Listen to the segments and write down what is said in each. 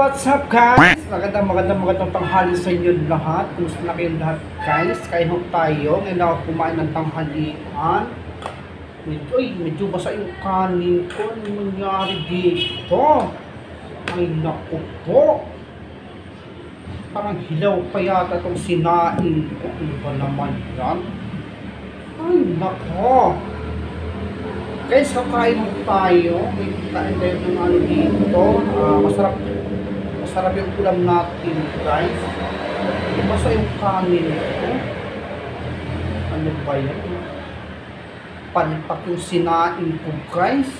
what's up guys? Magandang tanghali sa inyo lahat. Kumusta na kayong lahat guys? Kain ho tayo. Ngayon ako kumain ng tanghalian. Medyo basa yung kanin ko. Ano nangyari dito? Ay naku po. Parang hilaw pa yata itong sinain ko. Ano ba naman yan? Ay naku. Guys, kakain mo tayo. May kain tayo ng ano dito. Masarap yung ulam natin, guys. Basta yung kanin ko. Ano ba yan? Panpak yung sinain ko, guys.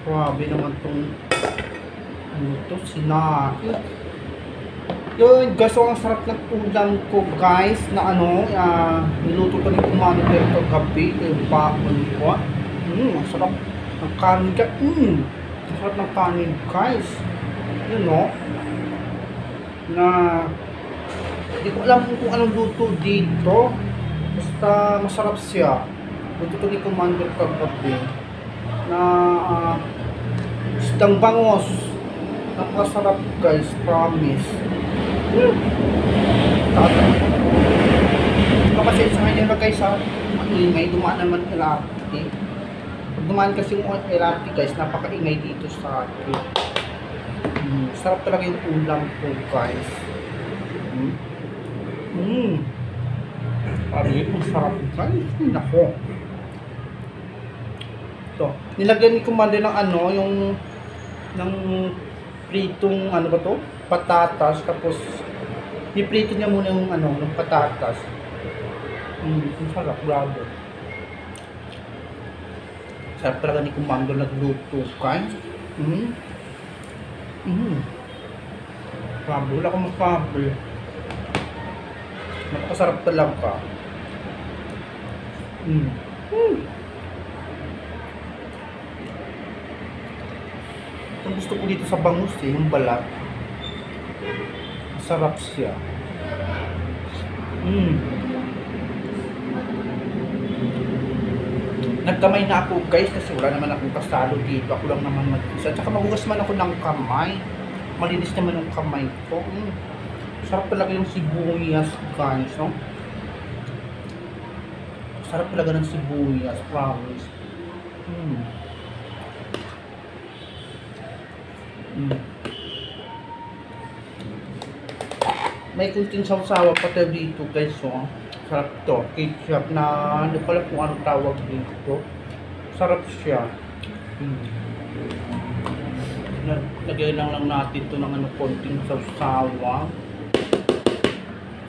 Grabe naman itong ano to, sinain. Yun, guys, so ang sarap ng ulam ko, guys, na ano, niluto ko ni kumano dito kagabi, yung bakon ko. Ang sarap ng kanin, guys. Ang sarap ng kanin, guys. Yun, no? Na, hindi ko alam kung anong luto dito. Basta masarap siya. Luto ko ni kumano kagabi. Na, isdang bangos. Napakasarap, guys, promise. Kasi sa kanya guys, maingay, dumaan naman LRT. Pag dumaan kasi yung LRT guys, napakaingay dito sa akin. Sarap talaga yung ulam ko guys. Sarap guys. Nako. Ito, nilagyan ni Commander ng ano, yung ng pritong ano ba to? Patatas, tapos iprito niya muna yung ano, yung patatas. Ang sarap, bravo. Sarap talaga ni Commander nagluto, guys. Bravo, wala akong masabi. Napakasarap talaga. Ang gusto ko dito sa bangus yung balat. Masarap siya. Nagkamay na ako guys kasi wala naman akong kasalo dito. Ako lang naman mag-isa. Tsaka magugas man ako ng kamay. Malinis naman yung kamay ko. Sarap talaga yung sibuyas guys, no? Sarap talaga ng sibuyas, promise. May kunting sawsawa pa tayo dito guys, oh. Sarap to, ketchup na hindi ko alam kung anong tawag dito. Sarap siya. Lagay lang natin to ng ano, konting sawsawa.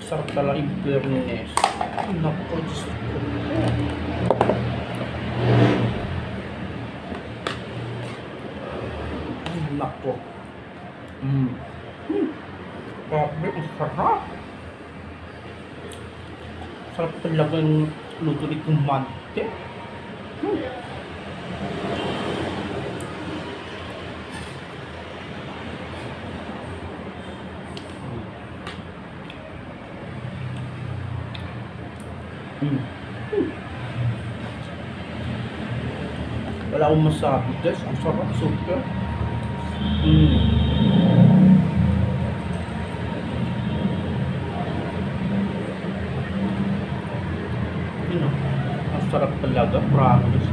Sarap talaga yung fairness. Naku, Diyos ko. Naku. Grabe, ang sarap. Sarap talaga yung luto ni Kumante. Wala akong masabi guys, ang sarap, super. Ang sarap talaga, promise.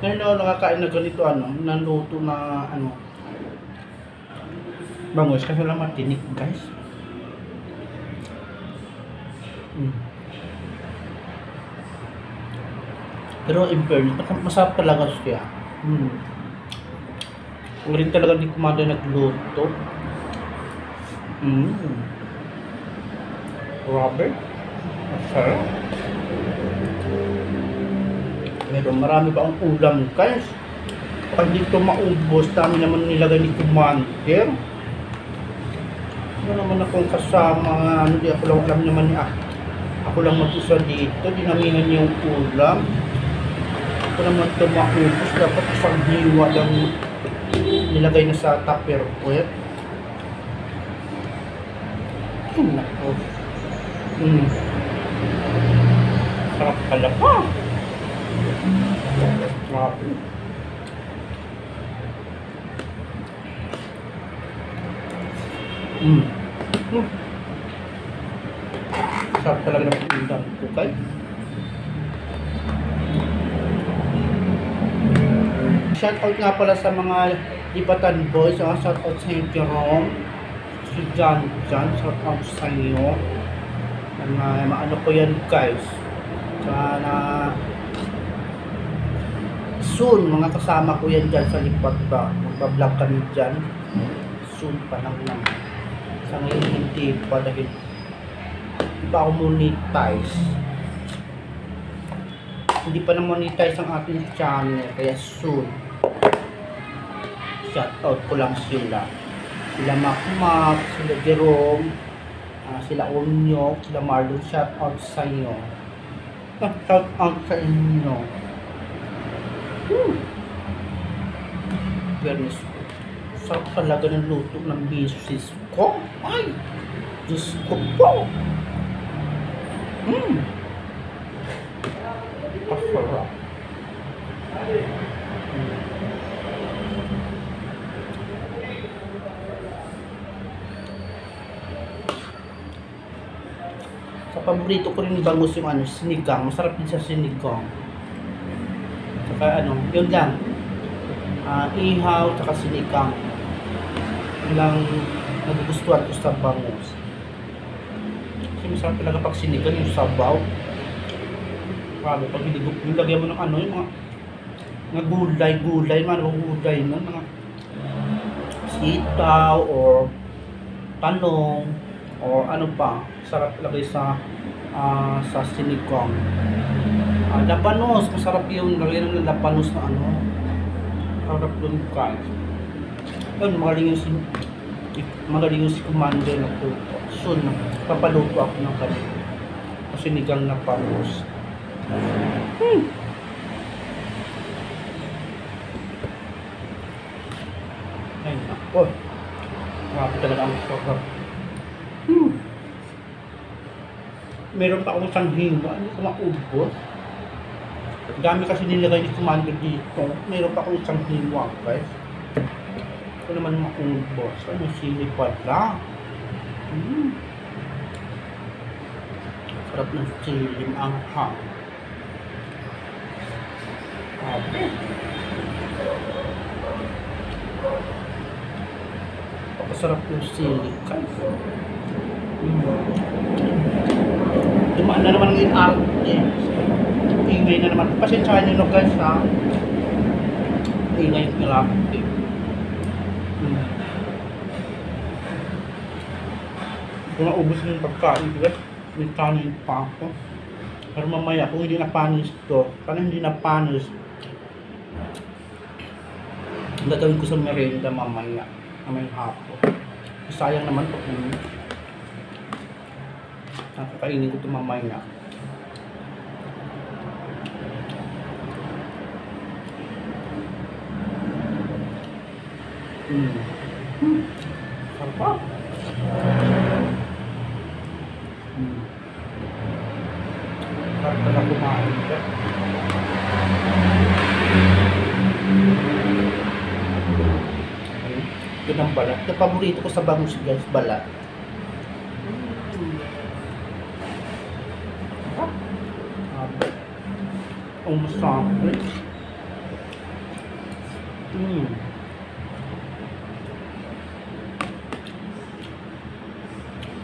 Ngayon ako nakakain na ganito ano, naluto na ano, bangus kasi lang matinik guys. Pero in fairness, masarap talaga siya. Kung rin talaga di kumada nagluto. Grabe. Masarap. Pero marami ba ang ulam guys? Pag dito maubos, dami naman nilagay ni Commander. Ano naman akong kasama, ano di ako lang alam naman niya. Ako lang mag-isa dito, dinamihan niya yung ulam. Ako naman ito maubos, dapat isang hiwa lang nilagay na sa tupperware. Nako. Sarap pala pa. Grabe. Sarap talaga ng pindang tukay. Shoutout nga pala sa mga Lipatan Boys. Shoutout sa inyo, Jerome. Si John, shoutout sa inyo. Maano ko yan, guys. Sana soon, mga kasama ko yan dyan sa Lipat ba. Magpa-vlog kami dyan. Soon pa lang naman. Sa ngayon hindi pa dahil hindi pa ako monetize. Hindi pa na-monetize ang ating channel. Kaya soon. Shoutout ko lang sila. Sila Makmak, sila Jerome, sila Onyok, sila Marlon. Shoutout sa inyo. Shoutout sa inyo. Fairness. Sarap talaga ng luto ng misis ko. Ay! Diyos ko po! Pasarap. Sa paborito ko rin bangus yung sinigang. Masarap din sa sinigang. Saka yun lang. Ihaw, saka sinigang. Yun lang nagugustuhan ko sa bangus. Kasi masarap talaga pag sinigang yung sabaw. Grabe, pag nilagyan mo ng yung mga gulay, mga sitaw or tanong or ano pa, sarap lagay sa sinigang. Labanos, masarap yung lagyan ng labanos na sarap dun, guys. Yun, magaling yung si Commander na po. Soon, papaluto ako ng kanila. Sinigang na panos. Ay, nako. Grabe talaga ang sarap. Meron pa akong isang hiwa. Hindi ko maubos. Dami kasi nilagay ni Commander dito. Meron pa akong isang hiwa, guys. Ito naman maubos. Ano, sili pala. Sarap ng sili, anghang. Pagkasarap yung sili, guys. Dumaan na naman ng arte. Ingay na naman. Pasensyahan nyo na, guys, ha. Ingay yung arte. Kung naubos na yung pagkain, guys, may kanin pa ako. Pero mamaya, kung hindi na-panis to, parang hindi na-panis, gagawin ko sa merienda mamaya, may hapon. Sayang naman po kung nakakainin ko ito mamaya. Sarap. Sarap na kumain ka. Ito ng balat. Ito paborito ko sa bangus, guys, balat. Ang masarap.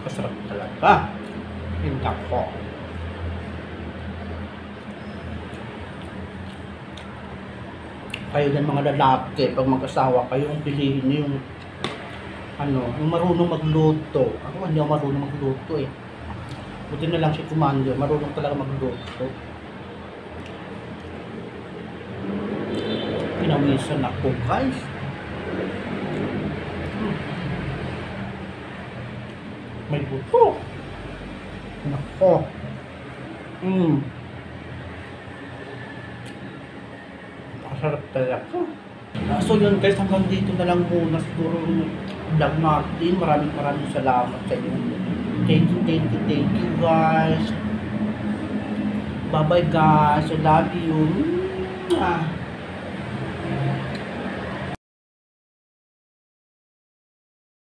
Masarap talaga. Hindi ko. Kayo din mga lalaki, pag mag-asawa kayo, piliin niyo yung yung marunong magluto. Ako hindi ako marunong magluto eh. Buti na lang si Commander, marunong talaga magluto. Pinawisan ako, guys. May buto. Nako. Mm. Masarap talaga. So yun guys, hanggang dito na lang muna siguro yung vlog natin. Maraming salamat sa inyo. Thank you guys. Bye bye guys. I love you.